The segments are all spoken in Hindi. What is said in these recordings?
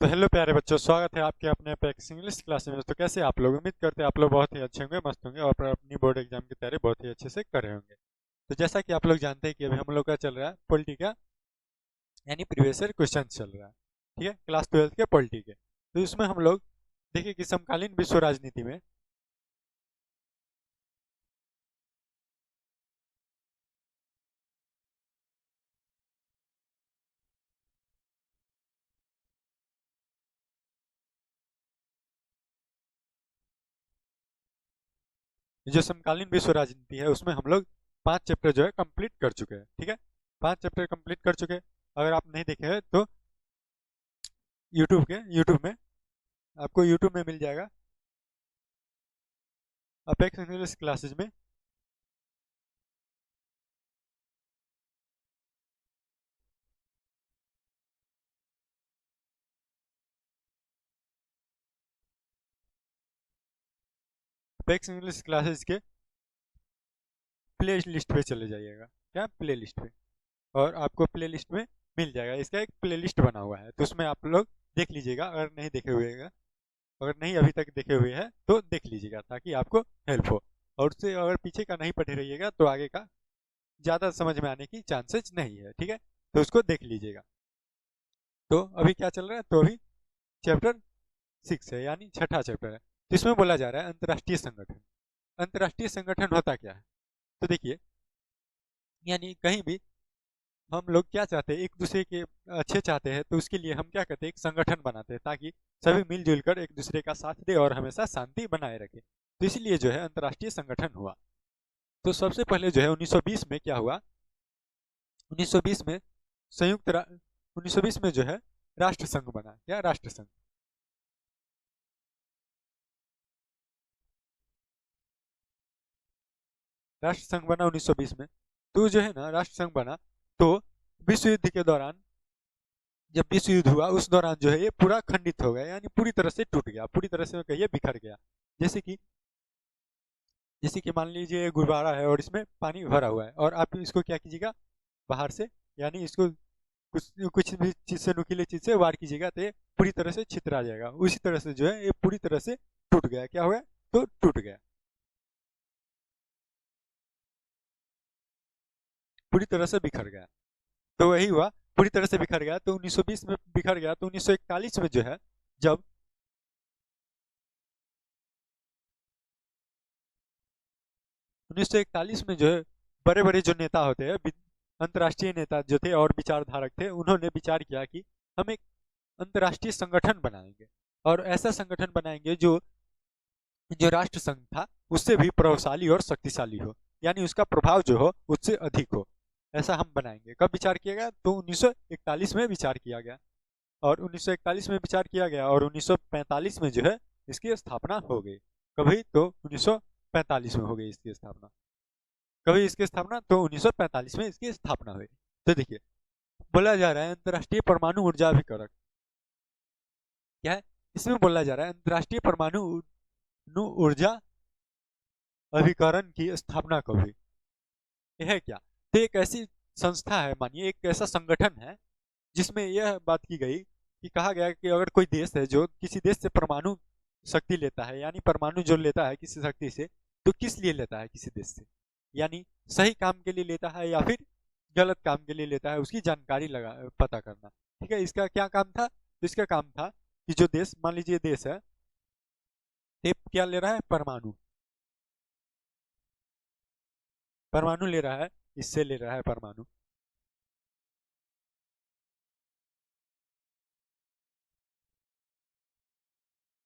तो हेलो प्यारे बच्चों, स्वागत है आपके अपने अपेक्स इंग्लिश क्लास में। तो कैसे आप लोग? उम्मीद करते हैं आप लोग बहुत ही अच्छे होंगे, मस्त होंगे और अपनी बोर्ड एग्जाम की तैयारी बहुत ही अच्छे से कर रहे होंगे। तो जैसा कि आप लोग जानते हैं कि अभी हम लोग का चल रहा है पॉलिटी का, यानी प्रीवियस ईयर क्वेश्चन चल रहा है। ठीक है, क्लास 12th के पॉलिटी के। तो इसमें हम लोग देखिए कि समकालीन विश्व राजनीति में जो समकालीन विश्व राजनीति है उसमें हम लोग 5 चैप्टर जो है कंप्लीट कर चुके हैं। ठीक है, 5 चैप्टर कंप्लीट कर चुके हैं। अगर आप नहीं देखे हैं तो यूट्यूब में आपको यूट्यूब में मिल जाएगा अपेक्स इंग्लिश क्लासेज में। अपेक्स इंग्लिश क्लासेज के प्ले लिस्ट पे चले जाइएगा। क्या प्ले लिस्ट पे? और आपको प्ले लिस्ट में मिल जाएगा, इसका एक प्ले लिस्ट बना हुआ है, तो उसमें आप लोग देख लीजिएगा। अगर नहीं देखे हुए हैं, अगर नहीं अभी तक देखे हुए हैं तो देख लीजिएगा ताकि आपको हेल्प हो। और उससे अगर पीछे का नहीं पढ़े रहिएगा तो आगे का ज़्यादा समझ में आने की चांसेस नहीं है। ठीक है, तो उसको देख लीजिएगा। तो अभी क्या चल रहा है? तो अभी चैप्टर 6 है, यानी छठा चैप्टर है। तो इसमें बोला जा रहा है अंतर्राष्ट्रीय संगठन। अंतर्राष्ट्रीय संगठन होता क्या है? तो देखिए, यानी कहीं भी हम लोग क्या चाहते हैं, एक दूसरे के अच्छे चाहते हैं, तो उसके लिए हम क्या करते हैं, एक संगठन बनाते हैं ताकि सभी मिलजुल कर एक दूसरे का साथ दे और हमेशा शांति बनाए रखे। तो इसलिए जो है अंतर्राष्ट्रीय संगठन हुआ। तो सबसे पहले जो है 1920 में क्या हुआ? 1920 में संयुक्त रा... 1920 में जो है राष्ट्र संघ बना। क्या? राष्ट्र संघ। राष्ट्र संघ बना 1920 में। तो जो है ना राष्ट्र संघ बना, तो विश्व युद्ध के दौरान, जब विश्व युद्ध हुआ उस दौरान जो है ये पूरा खंडित हो गया, यानी पूरी तरह से टूट गया, पूरी तरह से कहिए बिखर गया। जैसे कि जैसे कि मान लीजिए गुब्बारा है और इसमें पानी भरा हुआ है, और आप इसको क्या कीजिएगा, बाहर से, यानी इसको कुछ कुछ भी चीज से, नुकीले चीज से वार कीजिएगा तो ये पूरी तरह से छितरा जाएगा। उसी तरह से जो है ये पूरी तरह से टूट गया। क्या हो गया? तो टूट गया, पूरी तरह से बिखर गया। तो वही हुआ, पूरी तरह से बिखर गया। तो 1920 में बिखर गया, तो 1941 में जो है, जब 1941 में जो है बड़े बड़े जो नेता होते हैं, अंतर्राष्ट्रीय नेता जो थे और विचारधारक थे, उन्होंने विचार किया कि हम एक अंतर्राष्ट्रीय संगठन बनाएंगे, और ऐसा संगठन बनाएंगे जो जो राष्ट्र संघ था उससे भी प्रभावशाली और शक्तिशाली हो, यानी उसका प्रभाव जो हो उससे अधिक हो। ऐसा हम बनाएंगे। कब विचार किया गया? तो 1941 में विचार किया गया। और 1941 में विचार किया गया और 1945 में जो है इसकी स्थापना हो गई। कभी? तो 1945 में हो गई इसकी स्थापना। कभी इसकी स्थापना? तो 1945 में इसकी स्थापना हुई। तो देखिए, बोला जा रहा है अंतर्राष्ट्रीय परमाणु ऊर्जा अभिकरण। क्या है? इसमें बोला जा रहा है अंतर्राष्ट्रीय परमाणु ऊर्जा अभिकरण की स्थापना कब हुई। यह है क्या? तो एक ऐसी संस्था है, मानिए एक ऐसा संगठन है जिसमें यह बात की गई कि कहा गया कि अगर कोई देश है जो किसी देश से परमाणु शक्ति लेता है, यानी परमाणु जो लेता है किसी शक्ति से, तो किस लिए लेता है किसी देश से, यानी सही काम के लिए लेता है या फिर गलत काम के लिए लेता है, उसकी जानकारी लगा पता करना। ठीक है, इसका क्या काम था? तो इसका काम था कि जो देश, मान लीजिए देश है, ये क्या ले रहा है? परमाणु। परमाणु ले रहा है, इससे ले रहा है परमाणु।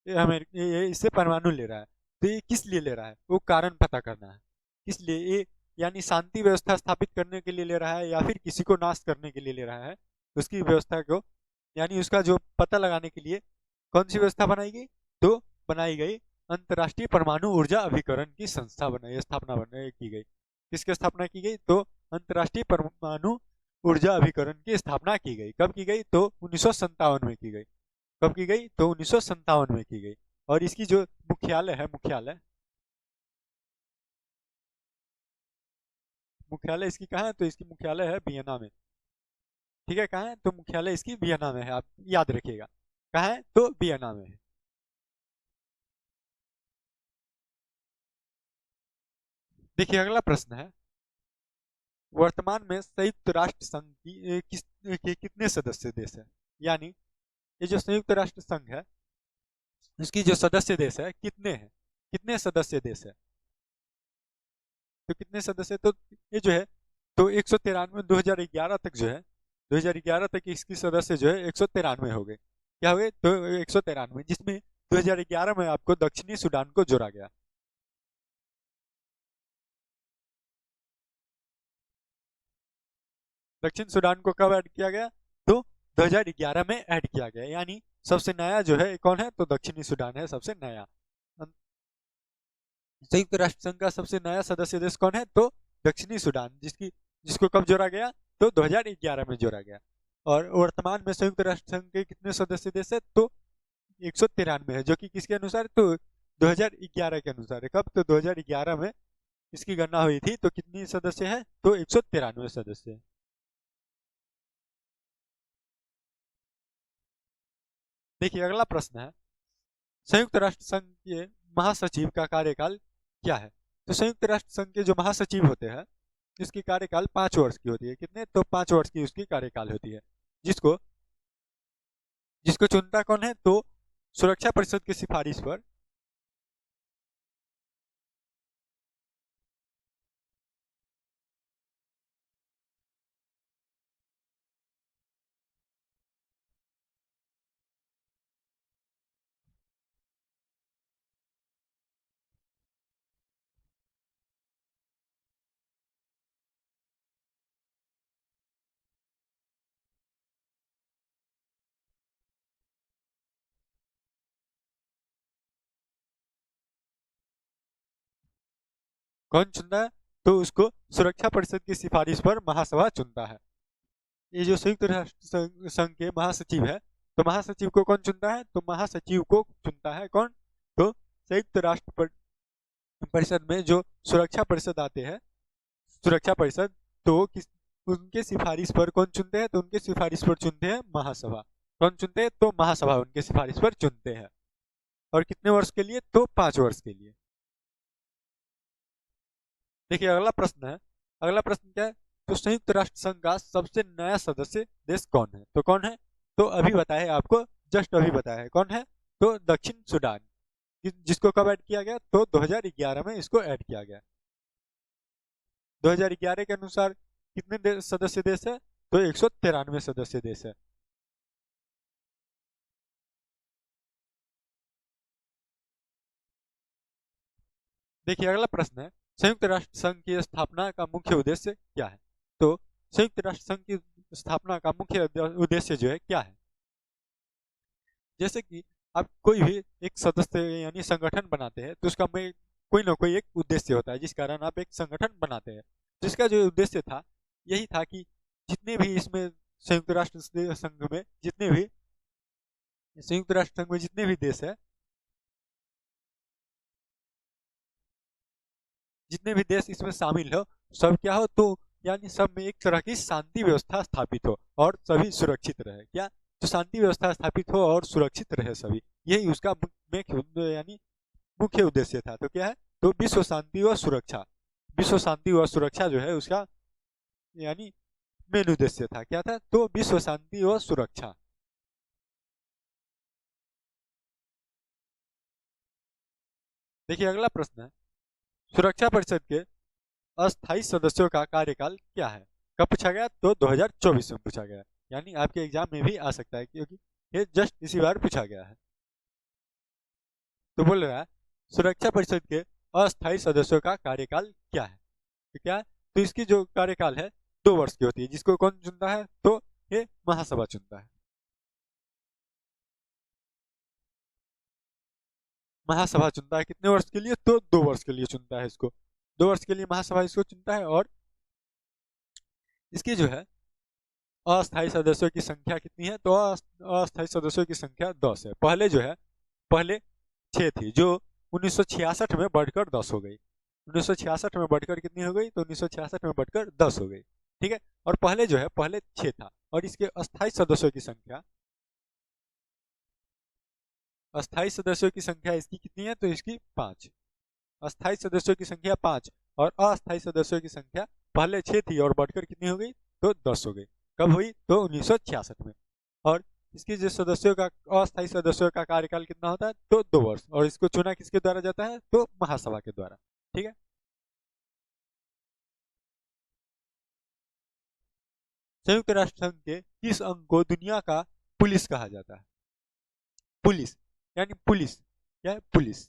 ये हमें ये इससे परमाणु ले रहा है। तो ये किस लिए ले रहा है, वो कारण पता करना है। किस लिए ये, यानी शांति व्यवस्था स्थापित करने के लिए ले रहा है या फिर किसी को नाश करने के लिए ले रहा है, उसकी व्यवस्था को, यानी उसका जो पता लगाने के लिए कौन सी व्यवस्था बनाई गई? तो बनाई गई अंतर्राष्ट्रीय परमाणु ऊर्जा अभिकरण की संस्था बनाई, स्थापना बनाई की गई। किसकी स्थापना की गई? तो अंतर्राष्ट्रीय परमाणु ऊर्जा अभिकरण की स्थापना की गई। कब की गई? तो 1957 में की गई। कब की गई? तो 1957 में की गई। और इसकी जो मुख्यालय है, मुख्यालय इसकी कहाँ है? तो इसकी मुख्यालय है वियना में। ठीक है, कहाँ है? तो मुख्यालय इसकी वियना में है, आप याद रखिएगा। कहाँ है? तो वियना में है। देखिए अगला प्रश्न है, वर्तमान में संयुक्त राष्ट्र संघ के कितने सदस्य देश है? यानी ये जो संयुक्त राष्ट्र संघ है इसकी जो सदस्य देश है कितने हैं, कितने सदस्य देश है? तो कितने सदस्य, तो ये जो है तो 193, 2011 तक जो है, 2011 तक इसकी सदस्य जो है 193 हो गए। क्या हो गए? तो 193, जिसमें 2011 में आपको दक्षिणी सूडान को जोड़ा गया। दक्षिण सूडान को कब ऐड किया गया? तो 2011 में ऐड किया गया। यानी सबसे नया जो है कौन है? तो दक्षिणी सूडान है सबसे नया। संयुक्त राष्ट्र संघ का सबसे नया सदस्य देश कौन है? तो दक्षिणी सूडान, जिसको कब जोड़ा गया? तो 2011 में जोड़ा गया। और वर्तमान में संयुक्त राष्ट्र संघ के कितने सदस्य देश है? तो 193 है, जो कि किसके अनुसार? तो 2011 के अनुसार है। कब? तो 2011 में इसकी गणना हुई थी, तो कितनी सदस्य है? तो 193 सदस्य है। देखिए अगला प्रश्न है, संयुक्त राष्ट्र संघ के महासचिव का कार्यकाल क्या है? तो संयुक्त राष्ट्र संघ के जो महासचिव होते हैं इसकी कार्यकाल 5 वर्ष की होती है। कितने? तो 5 वर्ष की उसकी कार्यकाल होती है। जिसको जिसको चुनता कौन है? तो सुरक्षा परिषद की सिफारिश पर कौन चुनता है? तो उसको सुरक्षा परिषद की सिफारिश पर महासभा चुनता है। ये जो संयुक्त राष्ट्र संघ के महासचिव है, तो महासचिव को कौन चुनता है? तो महासचिव को चुनता है कौन? तो संयुक्त राष्ट्र परिषद में जो सुरक्षा परिषद आते हैं, सुरक्षा परिषद, तो किस उनके सिफारिश पर कौन चुनते हैं? तो उनके सिफारिश पर चुनते हैं महासभा। कौन चुनते हैं? तो महासभा उनके सिफारिश पर चुनते हैं। और कितने वर्ष के लिए? तो 5 वर्ष के लिए। देखिए अगला प्रश्न है, अगला प्रश्न क्या है? तो संयुक्त राष्ट्र संघ का सबसे नया सदस्य देश कौन है? तो कौन है? तो अभी बताया है आपको, जस्ट अभी बताया है। कौन है? तो दक्षिण सूडान। जिसको कब ऐड किया गया? तो 2011 में इसको ऐड किया गया। 2011 के अनुसार कितने सदस्य देश है? तो 193 सदस्य देश है। देखिए अगला प्रश्न है, संयुक्त राष्ट्र संघ की स्थापना का मुख्य उद्देश्य क्या है? तो संयुक्त राष्ट्र संघ की स्थापना का मुख्य उद्देश्य जो है क्या है? जैसे कि आप कोई भी एक सदस्य यानी संगठन बनाते हैं, तो उसका में कोई ना कोई एक उद्देश्य होता है जिस कारण आप एक संगठन बनाते हैं। जिसका जो उद्देश्य था यही था कि जितने भी इसमें संयुक्त राष्ट्र संघ में जितने भी संयुक्त राष्ट्र संघ में जितने भी देश है, जितने भी देश इसमें शामिल हो, सब क्या हो? तो यानी सब में एक तरह की शांति व्यवस्था स्थापित हो और सभी सुरक्षित रहे। क्या? तो शांति व्यवस्था स्थापित हो और सुरक्षित रहे सभी, यही उसका यानी मुख्य उद्देश्य था। तो क्या है? तो विश्व शांति व सुरक्षा, विश्व शांति व सुरक्षा जो है उसका यानी मेन उद्देश्य था। क्या था? तो विश्व शांति व सुरक्षा। देखिए अगला प्रश्न है, सुरक्षा परिषद के अस्थायी सदस्यों का कार्यकाल क्या है? कब पूछा गया? तो 2024 में पूछा गया। यानी आपके एग्जाम में भी आ सकता है, क्योंकि ये जस्ट इसी बार पूछा गया है। तो बोल रहा है, सुरक्षा परिषद के अस्थायी सदस्यों का कार्यकाल क्या है? तो क्या है? तो इसकी जो कार्यकाल है 2 वर्ष की होती है। जिसको कौन चुनता है? तो ये महासभा चुनता है। महासभा चुनता है कितने वर्ष के लिए? तो 2 वर्ष के लिए चुनता है इसको। 2 वर्ष के लिए महासभा इसको चुनता है। और इसकी जो है अस्थायी सदस्यों की संख्या कितनी है? तो अस्थायी सदस्यों की संख्या 10 है। पहले जो है, पहले 6 थी, जो 1966 में बढ़कर 10 हो गई। 1966 में बढ़कर कितनी हो गई? तो 1966 में बढ़कर 10 हो गई। ठीक है। और पहले जो है, पहले 6 था। और इसके अस्थायी सदस्यों की संख्या अस्थायी सदस्यों की संख्या इसकी कितनी है, तो इसकी 5। अस्थायी सदस्यों की संख्या 5 और अस्थायी सदस्यों की संख्या पहले 6 थी और बढ़कर कितनी हो गई, तो 10 हो गई। कब हुई, तो 1966 में। और इसके जो सदस्यों का, अस्थायी सदस्यों का कार्यकाल कितना होता है, तो 2 वर्ष। और इसको चुना किसके द्वारा जाता है, तो महासभा के द्वारा। ठीक है। संयुक्त राष्ट्र संघ के किस अंग को दुनिया का पुलिस कहा जाता है? पुलिस, यानी पुलिस क्या है, पुलिस।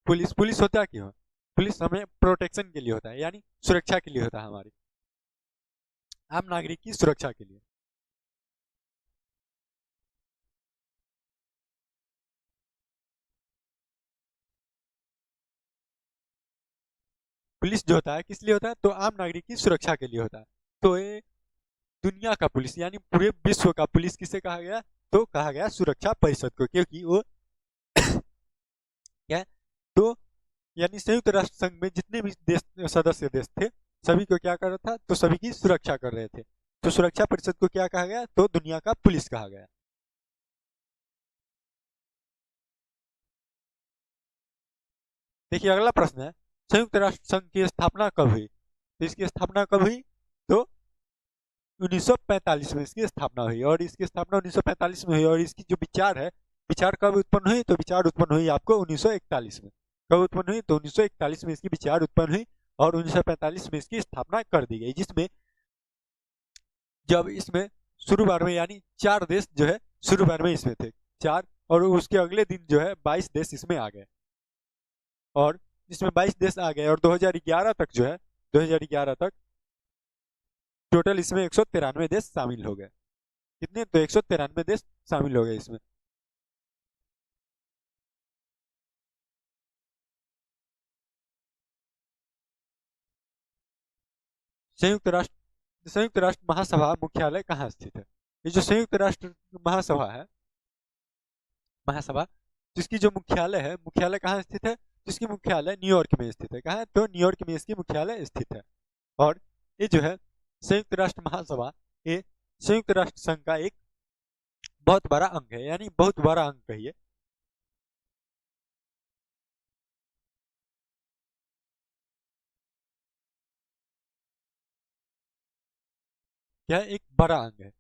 पुलिस पुलिस होता है क्यों, पुलिस हमें प्रोटेक्शन के लिए होता है, यानी सुरक्षा के लिए होता है, हमारी आम नागरिक की सुरक्षा के लिए। पुलिस जो होता है किस लिए होता है, तो आम नागरिक की सुरक्षा के लिए होता है। तो ये दुनिया का पुलिस यानी पूरे विश्व का पुलिस किसे कहा गया, तो कहा गया सुरक्षा परिषद को, क्योंकि वो क्या है, तो यानी संयुक्त राष्ट्र संघ में जितने भी देश, सदस्य देश थे, सभी को क्या कर रहा था, तो सभी की सुरक्षा कर रहे थे। तो सुरक्षा परिषद को क्या कहा गया, तो दुनिया का पुलिस कहा गया। देखिए अगला प्रश्न है, संयुक्त राष्ट्र संघ की स्थापना कब हुई, तो इसकी स्थापना कब हुई, तो 1945 में इसकी स्थापना हुई। और इसकी स्थापना 1945 में हुई। और इसकी जो विचार है, विचार कब उत्पन्न हुई, तो विचार उत्पन्न हुई आपको 1941 में। कब उत्पन्न हुई, तो 1941 में इसकी विचार उत्पन्न हुई और 1945 में इसकी स्थापना कर दी गई। जिसमें जब इसमें शुरू बार में यानी 4 देश जो है शुरू बार में इसमें थे, 4, और उसके अगले दिन जो है 22 देश इसमें आ गए। और इसमें 22 देश आ गए और 2011 तक जो है, 2011 तक टोटल इसमें 193 देश शामिल हो गए। कितने, तो 193 देश शामिल हो गए इसमें। संयुक्त राष्ट्र महासभा मुख्यालय कहाँ स्थित है? ये जो संयुक्त राष्ट्र महासभा है, महासभा जिसकी जो मुख्यालय है, मुख्यालय कहाँ स्थित है, जिसकी मुख्यालय न्यूयॉर्क में स्थित है। कहाँ है, तो न्यूयॉर्क में इसकी मुख्यालय स्थित है। और ये जो है संयुक्त राष्ट्र महासभा, ये संयुक्त राष्ट्र संघ का एक बहुत बड़ा अंग है, यानी बहुत बड़ा अंग कहिए। यह एक बड़ा अंग है,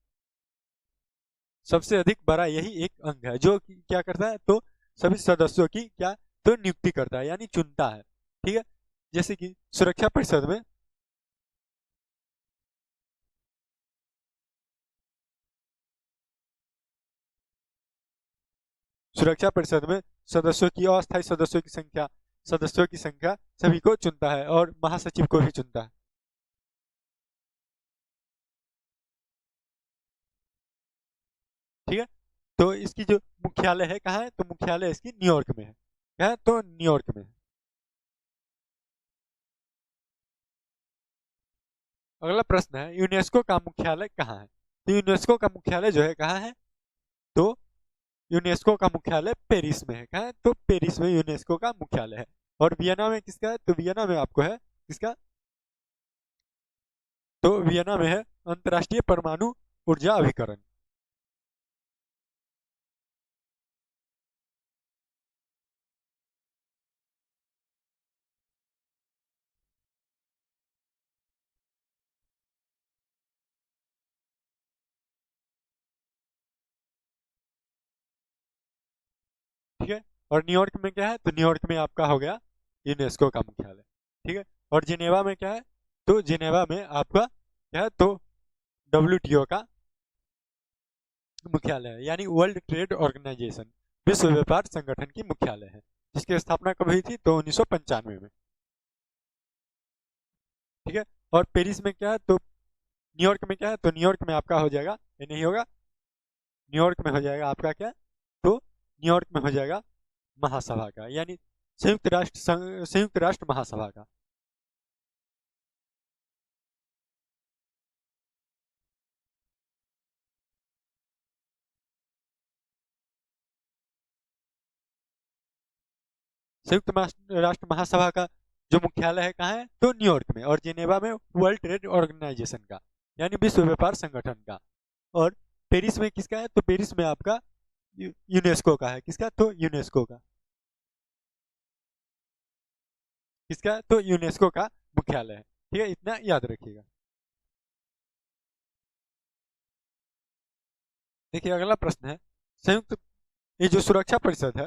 सबसे अधिक बड़ा यही एक अंग है जो क्या करता है, तो सभी सदस्यों की क्या, तो नियुक्ति करता है, यानी चुनता है। ठीक है। जैसे कि सुरक्षा परिषद में, सुरक्षा परिषद में सदस्यों की, अस्थायी सदस्यों की संख्या सभी को चुनता है और महासचिव को भी चुनता है। ठीक है। तो इसकी जो मुख्यालय है कहाँ है, तो मुख्यालय इसकी न्यूयॉर्क में है। क्या है, तो न्यूयॉर्क में है। अगला प्रश्न है, यूनेस्को का मुख्यालय कहाँ है? तो यूनेस्को का मुख्यालय जो है कहाँ है, तो यूनेस्को का मुख्यालय पेरिस में है। कहाँ है, तो पेरिस में यूनेस्को का मुख्यालय है। और वियना में किसका है, तो वियना में आपको है किसका, तो वियना में है अंतर्राष्ट्रीय परमाणु ऊर्जा अभिकरण। ठीक है। और न्यूयॉर्क में क्या है, तो न्यूयॉर्क में आपका हो गया यूनेस्को का मुख्यालय। ठीक है। और जिनेवा में क्या है, तो जिनेवा में आपका क्या है, तो डब्ल्यूटीओ का मुख्यालय है, यानी वर्ल्ड ट्रेड ऑर्गेनाइजेशन, विश्व व्यापार संगठन की मुख्यालय है, जिसकी स्थापना कब हुई थी, तो 1995 में। ठीक है। और पेरिस में क्या है, तो न्यूयॉर्क में क्या है, तो न्यूयॉर्क में आपका हो जाएगा, ये नहीं होगा, न्यूयॉर्क में हो जाएगा आपका क्या, तो न्यूयॉर्क में हो जाएगा महासभा का, यानी संयुक्त राष्ट्र महासभा का। राष्ट्र महासभा का जो मुख्यालय है कहाँ है, तो न्यूयॉर्क में। और जिनेवा में वर्ल्ड ट्रेड ऑर्गेनाइजेशन का। यानी विश्व व्यापार संगठन का। और पेरिस में किसका है? तो पेरिस में आपका यूनेस्को का है। किसका? तो यूनेस्को का। किसका? तो यूनेस्को का मुख्यालय है। ठीक है, इतना याद रखिएगा। देखिए अगला प्रश्न है, संयुक्त ये जो सुरक्षा परिषद है,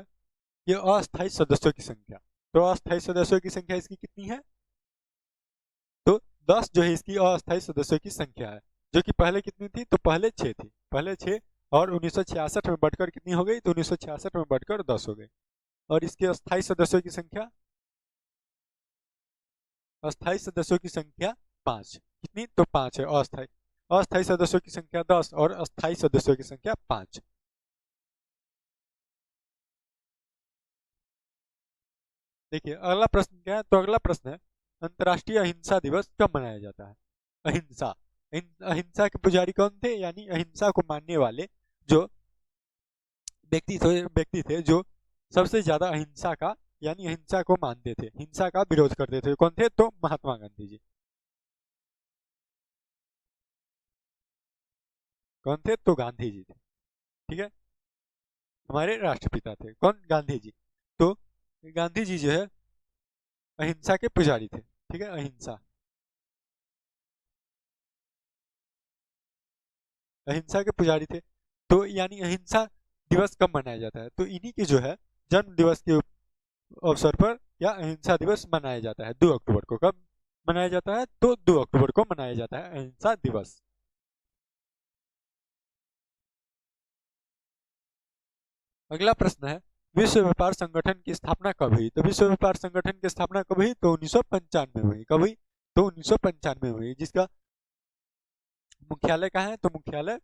ये अस्थायी सदस्यों की संख्या। तो अस्थायी सदस्यों की संख्या इसकी कितनी है? तो 10 जो है इसकी अस्थायी सदस्यों की संख्या है। जो कि पहले कितनी थी? तो पहले 6 थी। पहले 6 और 1966 में बढ़कर कितनी हो गई? तो 1966 में बढ़कर 10 हो गई। और इसके अस्थायी सदस्यों की संख्या, अस्थायी सदस्यों की संख्या 5। कितनी? तो 5 है अस्थायी। अस्थायी सदस्यों की संख्या 10 और अस्थायी सदस्यों की संख्या 5। देखिए अगला प्रश्न क्या है? तो अगला प्रश्न है, अंतर्राष्ट्रीय अहिंसा दिवस कब मनाया जाता है? अहिंसा। अहिंसा के पुजारी कौन थे? यानी अहिंसा को मानने वाले जो व्यक्ति थे जो सबसे ज्यादा अहिंसा का, यानी अहिंसा को मानते थे, हिंसा का विरोध करते थे, कौन थे? तो महात्मा गांधी जी। कौन थे? तो गांधी जी थे। ठीक है, हमारे राष्ट्रपिता थे। कौन? गांधी जी। तो गांधी जी जो है अहिंसा के पुजारी थे। ठीक है, अहिंसा, अहिंसा के पुजारी थे। तो यानी अहिंसा दिवस कब मनाया जाता है? तो इन्हीं की जो है जन्म दिवस के अवसर पर या अहिंसा दिवस मनाया जाता है 2 अक्टूबर को। कब मनाया जाता है? तो 2 अक्टूबर को मनाया जाता है अहिंसा दिवस। अगला प्रश्न है, विश्व व्यापार संगठन की स्थापना कब हुई? तो विश्व व्यापार संगठन की स्थापना कब हुई? तो 1995 में हुई। कब हुई? तो 1995 में हुई। जिसका मुख्यालय कहाँ है? तो मुख्यालय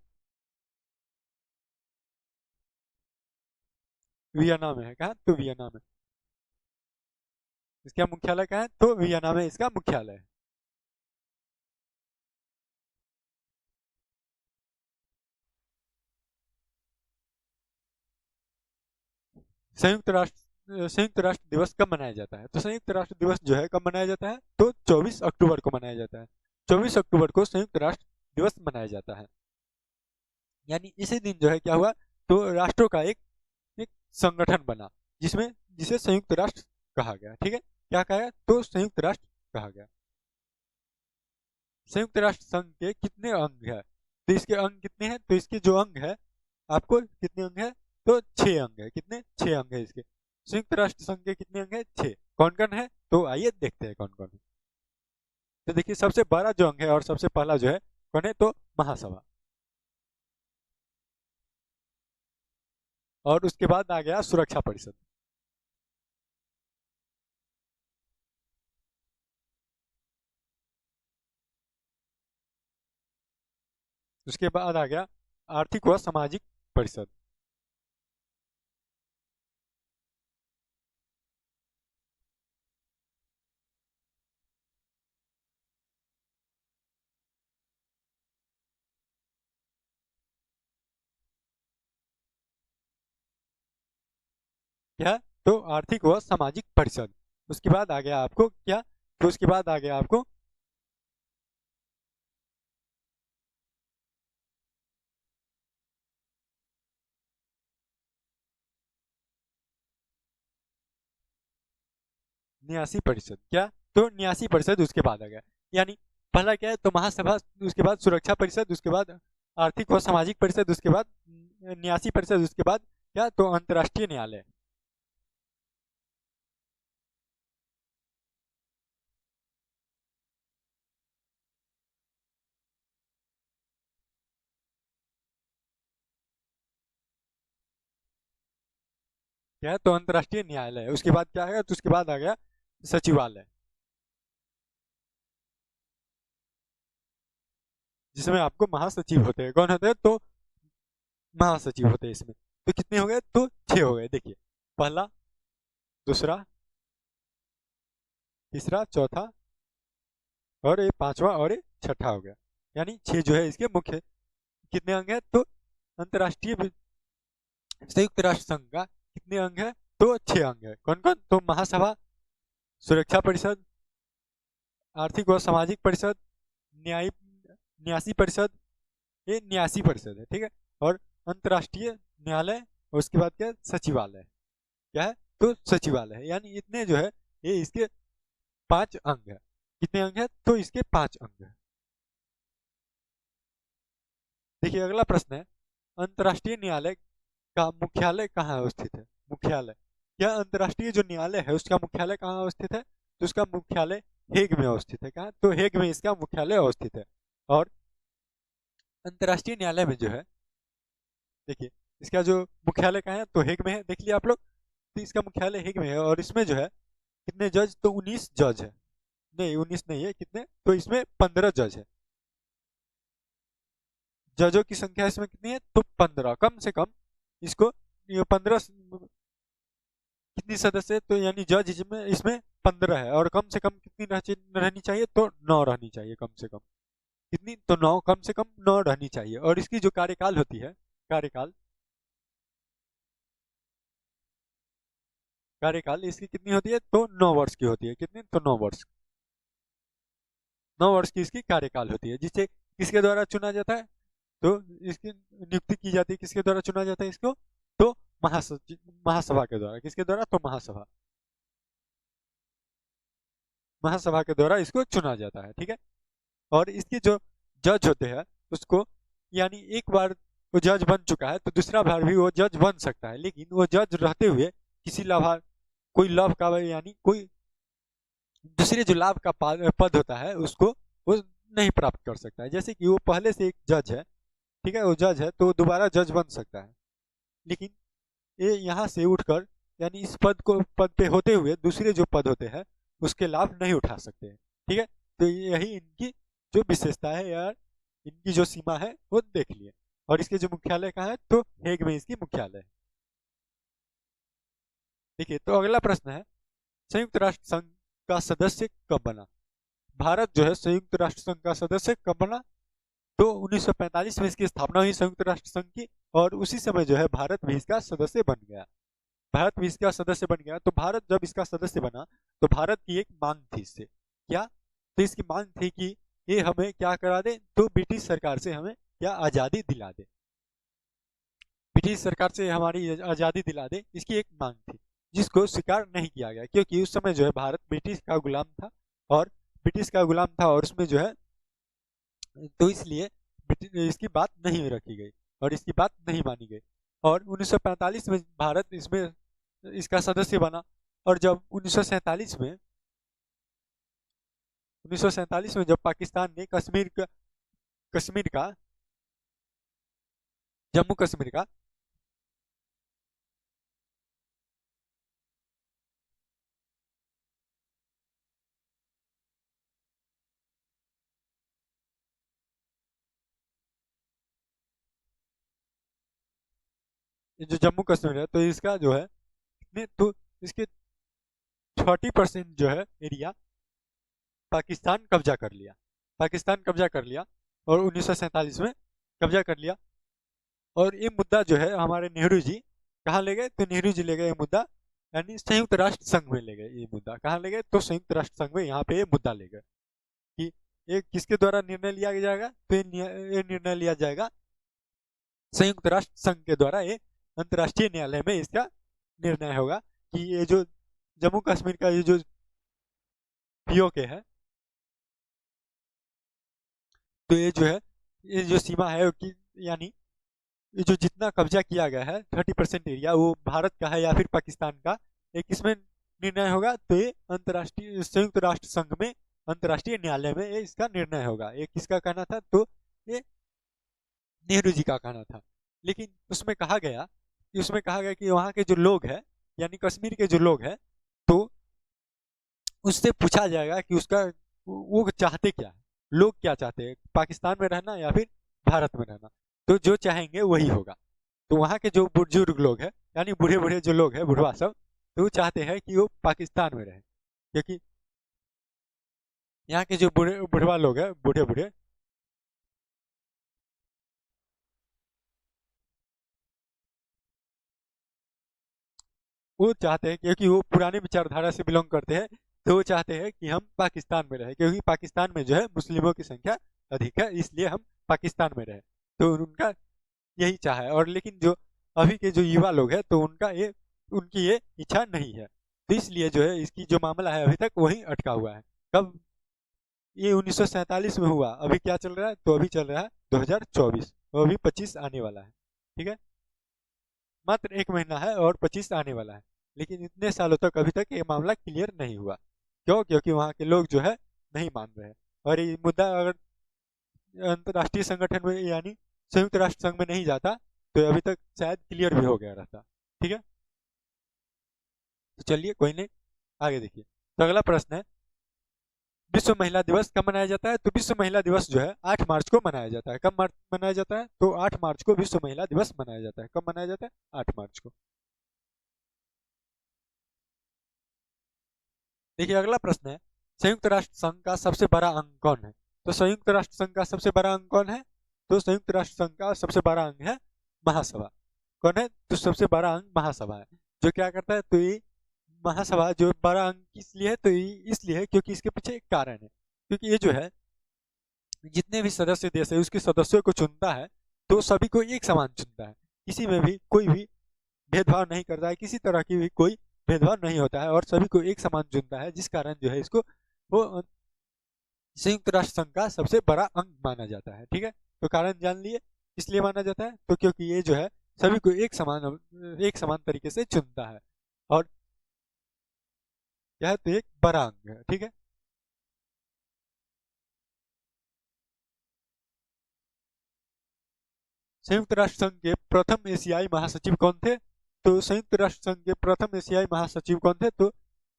वियना में है। कहाँ? तो वियना में। इसका मुख्यालय कहाँ है? तो वियना में इसका मुख्यालय है। संयुक्त राष्ट्र दिवस कब मनाया जाता है? तो संयुक्त राष्ट्र दिवस जो है कब मनाया जाता है? तो 24 अक्टूबर को मनाया जाता है। 24 अक्टूबर को संयुक्त राष्ट्र दिवस मनाया जाता है। यानी इसी दिन जो है क्या हुआ? तो राष्ट्रों का एक एक संगठन बना, जिसमें जिसे संयुक्त राष्ट्र कहा गया। ठीक है, क्या कहा गया? तो संयुक्त राष्ट्र कहा गया। संयुक्त राष्ट्र संघ के कितने अंग है? तो इसके अंग कितने हैं? तो इसके जो अंग है, आपको कितने अंग है? तो 6 अंग है। कितने? 6 अंग है इसके। संयुक्त राष्ट्र संघ के कितने अंग है? 6। कौन कौन है? तो आइए देखते हैं कौन कौन है। तो देखिए सबसे बड़ा जो अंग है और सबसे पहला जो है कौन है? तो महासभा। और उसके बाद आ गया सुरक्षा परिषद। उसके बाद आ गया आर्थिक व सामाजिक परिषद। क्या? तो आर्थिक व सामाजिक परिषद। उसके बाद आ गया आपको क्या? तो उसके बाद आ गया आपको न्यासी परिषद। क्या? तो न्यासी परिषद उसके बाद आ गया। यानी पहला क्या है? तो महासभा, उसके बाद सुरक्षा परिषद, उसके बाद आर्थिक व सामाजिक परिषद, उसके बाद न्यासी परिषद, उसके बाद क्या? तो अंतर्राष्ट्रीय न्यायालय। क्या है? तो अंतर्राष्ट्रीय न्यायालय। उसके बाद क्या है? तो उसके बाद आ गया सचिवालय, जिसमें आपको महासचिव होते हैं। कौन होते हैं? तो महासचिव होते हैं इसमें। तो कितने हो गए? तो 6 हो गए। देखिए पहला, दूसरा, तीसरा, चौथा और ये पांचवा और ये छठा हो गया। यानी 6 जो है इसके मुख्य। कितने अंग है? तो अंतर्राष्ट्रीय संयुक्त राष्ट्र संघ का कितने अंग है? तो 6 अंग है। कौन कौन? तो महासभा, सुरक्षा परिषद, आर्थिक व सामाजिक परिषद, न्यायिक 89%, ये 89% है, ठीक है। और अंतर्राष्ट्रीय न्यायालय, और उसके बाद क्या है? सचिवालय। क्या है? तो सचिवालय है। यानी इतने जो है ये इसके 5 अंग है। कितने अंग है? तो इसके 5 अंग है। देखिए अगला प्रश्न है, अंतर्राष्ट्रीय न्यायालय का मुख्यालय कहाँ अवस्थित है? मुख्यालय, क्या अंतर्राष्ट्रीय जो न्यायालय है उसका मुख्यालय कहाँ अवस्थित है? तो उसका मुख्यालय हेग में अवस्थित है। कहाँ? तो हेग में इसका मुख्यालय अवस्थित है। और अंतर्राष्ट्रीय न्यायालय में जो है, देखिए इसका जो मुख्यालय कहाँ है? तो हेग में है। देख लिया आप लोग, तो इसका मुख्यालय हेग में है। और इसमें जो है कितने जज? तो 19 जज है। नहीं 19 नहीं है, कितने? तो इसमें 15 जज है। जजों की संख्या इसमें कितनी है? तो 15, कम से कम इसको, ये 15 कितनी सदस्य है? तो यानी जज इसमें इसमें 15 है। और कम से कम कितनी रहनी चाहिए? तो 9 रहनी चाहिए कम से कम। कितनी? तो 9, कम से कम 9 रहनी चाहिए। और इसकी जो कार्यकाल होती है, कार्यकाल, कार्यकाल इसकी कितनी होती है? तो 9 वर्ष की होती है। कितनी? तो 9 वर्ष। 9 वर्ष की इसकी कार्यकाल होती है, जिसे किसके द्वारा चुना जाता है? तो इसकी नियुक्ति की जाती है, किसके द्वारा चुना जाता है इसको? तो महासभा के द्वारा। किसके द्वारा? तो महासभा, महासभा के द्वारा इसको चुना जाता है, ठीक है। और इसके जो जज होते हैं उसको, यानी एक बार वो जज बन चुका है तो दूसरा बार भी वो जज बन सकता है, लेकिन वो जज रहते हुए किसी लाभ, कोई लाभ का, यानी कोई दूसरे जो लाभ का पद होता है उसको वो नहीं प्राप्त कर सकता है। जैसे कि वो पहले से एक जज है, ठीक है, वो जज है तो दोबारा जज बन सकता है, लेकिन ये यहाँ से उठकर, यानी इस पद पे होते हुए दूसरे जो पद होते हैं उसके लाभ नहीं उठा सकते हैं, ठीक है। तो यही इनकी जो विशेषता है यार, इनकी जो सीमा है वो देख लिए। और इसके जो मुख्यालय कहाँ है? तो हेग में इसकी मुख्यालय है। देखिए तो अगला प्रश्न है, संयुक्त राष्ट्र संघ का सदस्य कब बना? भारत जो है संयुक्त राष्ट्र संघ का सदस्य कब बना? तो 1945 में इसकी स्थापना हुई संयुक्त राष्ट्र संघ की, और उसी समय जो है भारत भी इसका सदस्य बन गया। भारत भी इसका सदस्य बन गया। तो भारत जब इसका सदस्य बना तो भारत की एक मांग थी इससे, क्या? तो इसकी मांग थी कि ये हमें क्या करा दे? तो ब्रिटिश सरकार से हमें क्या आज़ादी दिला दे, ब्रिटिश सरकार से हमारी आज़ादी दिला दे, इसकी एक मांग थी, जिसको स्वीकार नहीं किया गया, क्योंकि उस समय जो है भारत ब्रिटिश का गुलाम था। और ब्रिटिश का गुलाम था, और उसमें जो है, तो इसलिए इसकी बात नहीं रखी गई और इसकी बात नहीं मानी गई। और 1945 में भारत इसमें इसका सदस्य बना। और जब 1947 में जब पाकिस्तान ने कश्मीर का, जम्मू कश्मीर का, ये जो जम्मू कश्मीर है तो इसका जो है कितने, तो इसके 30% जो है एरिया पाकिस्तान कब्जा कर लिया, पाकिस्तान कब्जा कर लिया। और 1947 में कब्जा कर लिया। और ये मुद्दा जो है हमारे नेहरू जी कहाँ ले गए? तो नेहरू जी ले गए ये मुद्दा, यानी संयुक्त राष्ट्र संघ में ले गए। ये मुद्दा कहाँ ले गए? तो संयुक्त राष्ट्र संघ में यहाँ पे ये मुद्दा ले गए कि ये किसके द्वारा निर्णय लिया जाएगा? तो ये निर्णय लिया जाएगा संयुक्त राष्ट्र संघ के द्वारा। ये अंतर्राष्ट्रीय न्यायालय में इसका निर्णय होगा कि ये जो जम्मू कश्मीर का ये जो पीओके है, तो ये जो है, ये जो सीमा है कि, यानी ये जो जितना कब्जा किया गया है 30% एरिया, वो भारत का है या फिर पाकिस्तान का, एक इसमें निर्णय होगा। तो ये अंतर्राष्ट्रीय संयुक्त राष्ट्र संघ में, अंतर्राष्ट्रीय न्यायालय में ये इसका निर्णय होगा। ये किसका कहना था? तो ये नेहरू जी का कहना था। लेकिन उसमें कहा गया कि वहाँ के जो लोग हैं, यानी कश्मीर के जो लोग हैं, तो उससे पूछा जाएगा कि उसका वो चाहते क्या है, लोग क्या चाहते हैं, पाकिस्तान में रहना या फिर भारत में रहना। तो जो चाहेंगे वही होगा। तो वहाँ के जो बुजुर्ग लोग हैं, यानी बूढ़े बूढ़े जो लोग हैं, बुढ़वा सब, तो वो चाहते हैं कि वो पाकिस्तान में रहे, क्योंकि यहाँ के जो बूढ़े बुढ़वा लोग हैं, बूढ़े बूढ़े, वो चाहते हैं, क्योंकि वो पुराने विचारधारा से बिलोंग करते हैं, तो वो चाहते हैं कि हम पाकिस्तान में रहें, क्योंकि पाकिस्तान में जो है मुस्लिमों की संख्या अधिक है, इसलिए हम पाकिस्तान में रहे। तो उनका यही चाह है। और लेकिन जो अभी के जो युवा लोग हैं तो उनकी ये इच्छा नहीं है। तो इसलिए जो है इसकी जो मामला है अभी तक वही अटका हुआ है। कब ये 1947 में हुआ, अभी क्या चल रहा है, तो अभी चल रहा है 2024, और अभी 25 आने वाला है। ठीक है, मात्र 1 महीना है और 25 आने वाला है। लेकिन इतने सालों तक अभी तक ये मामला क्लियर नहीं हुआ। क्यों? क्योंकि वहाँ के लोग जो है नहीं मान रहे हैं। और ये मुद्दा अगर अंतर्राष्ट्रीय संगठन में यानी संयुक्त राष्ट्र संघ में नहीं जाता तो अभी तक शायद क्लियर भी हो गया रहता। ठीक है, तो चलिए कोई नहीं, आगे देखिए। तो अगला प्रश्न है, विश्व महिला दिवस कब मनाया जाता है? तो विश्व महिला दिवस जो है 8 मार्च को मनाया जाता है। कब मनाया जाता है? तो 8 मार्च को विश्व महिला दिवस मनाया जाता है। कब मनाया जाता है? 8 मार्च को। देखिए अगला प्रश्न है, संयुक्त राष्ट्र संघ का सबसे बड़ा अंग कौन है? तो संयुक्त राष्ट्र संघ का सबसे बड़ा अंग कौन है? तो संयुक्त राष्ट्र संघ का सबसे बड़ा अंग है महासभा। कौन है? तो सबसे बड़ा अंग महासभा है। जो क्या करता है, तो ये महासभा जो बड़ा अंग इसलिए है, तो ये इसलिए है क्योंकि इसके पीछे एक कारण है। क्योंकि ये जो है जितने भी सदस्य देश है उसके सदस्यों को चुनता है, तो सभी को एक समान चुनता है। किसी में भी कोई भी भेदभाव नहीं करता है, किसी तरह की भी कोई भेदभाव नहीं होता है, और सभी को एक समान चुनता है, जिस कारण जो है इसको वो संयुक्त राष्ट्र संघ का सबसे बड़ा अंग माना जाता है। ठीक है, तो कारण जान लिए, इसलिए माना जाता है तो क्योंकि ये जो है सभी को एक समान तरीके से चुनता है, और यह तो एक बड़ा अंग है। ठीक है, संयुक्त राष्ट्र संघ के प्रथम एशियाई महासचिव कौन थे? तो संयुक्त राष्ट्र संघ के प्रथम एशियाई महासचिव कौन थे? तो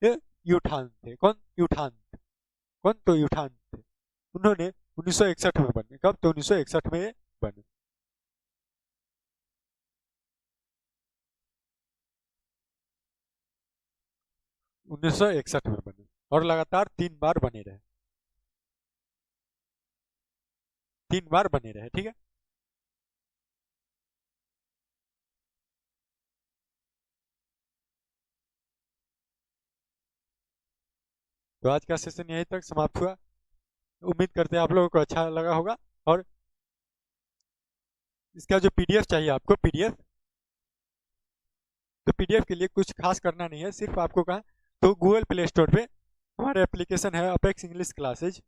ये यूठान थे। कौन? यूठान। कौन? तो यूठान थे। उन्होंने 1961 में बने। कब? तो 1961 में बने। 1961 में बने और लगातार 3 बार बने रहे। 3 बार बने रहे। ठीक है, तो आज का सेशन यहीं तक समाप्त हुआ। उम्मीद करते हैं आप लोगों को अच्छा लगा होगा। और इसका जो पीडीएफ चाहिए आपको, पीडीएफ, तो पीडीएफ के लिए कुछ खास करना नहीं है, सिर्फ आपको कहा तो गूगल प्ले स्टोर पे हमारे एप्लीकेशन है अपेक्स इंग्लिश क्लासेज।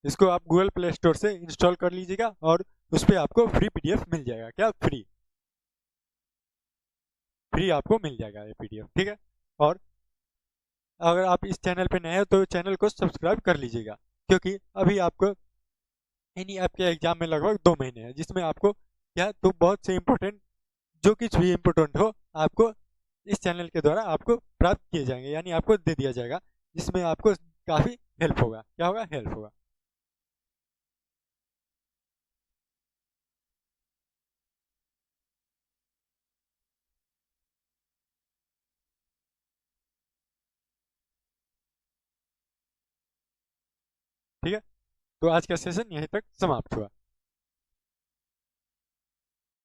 इसको आप गूगल प्ले स्टोर से इंस्टॉल कर लीजिएगा, और उस पर आपको फ्री पीडीएफ मिल जाएगा। क्या? फ्री, फ्री आपको मिल जाएगा ये पीडीएफ। ठीक है, और अगर आप इस चैनल पे नए हो तो चैनल को सब्सक्राइब कर लीजिएगा, क्योंकि अभी आपको इन्हीं आपके एग्जाम में लगभग 2 महीने हैं, जिसमें आपको क्या तो बहुत से इम्पोर्टेंट, जो कुछ भी इम्पोर्टेंट हो आपको इस चैनल के द्वारा आपको प्राप्त किए जाएंगे, यानी आपको दे दिया जाएगा, जिसमें आपको काफ़ी हेल्प होगा। क्या होगा? हेल्प होगा। ठीक है, तो आज का सेशन यहीं तक समाप्त हुआ।